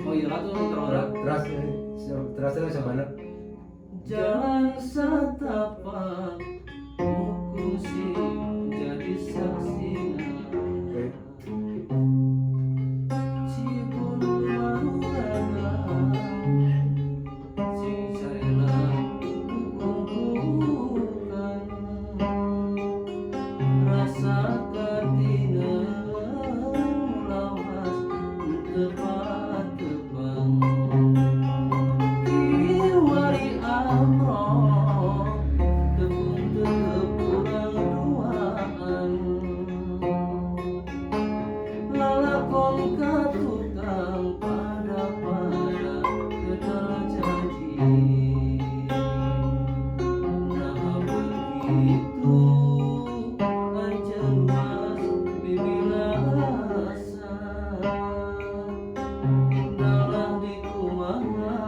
Oh iya lah tuh terus. Terasa sebanyak. Jalan setapak mukusi jadi saksinya. Cipun marulah sing sarela kukukan rasa katina lawas tepat tebang kiwari amroh tepung tepulang duaan lalakon katukang pada kedal janji nah begitu anjen mas bibilasa indalah di kumaha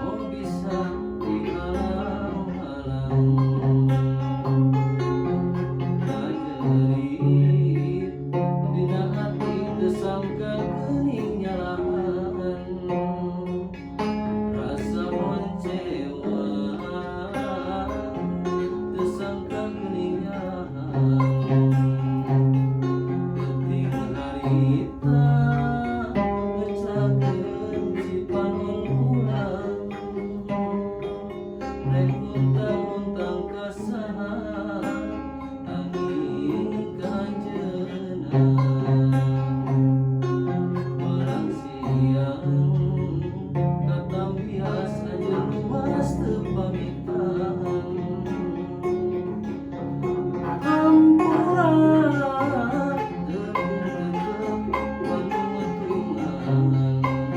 oh bisa dihalang-halang ngajerit dina hati tersangka geuning nyalahan rasa mencewa tersangka geuning nyalahan penting harita ngecakeun cipan ulang rek untang-untang kasaha angin kanjeuna barang siang datang biasa jeluas teu pamitan hampura tepung tetep wanung hampura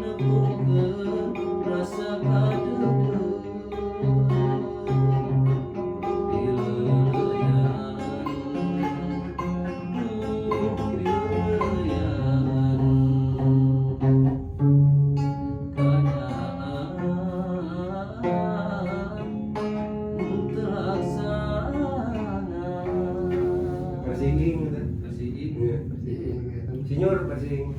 nepungkeun rasa kadeudeut dileuyan dileuyan terlaksana Persing gitu. persing Iya, persing. Senior persing.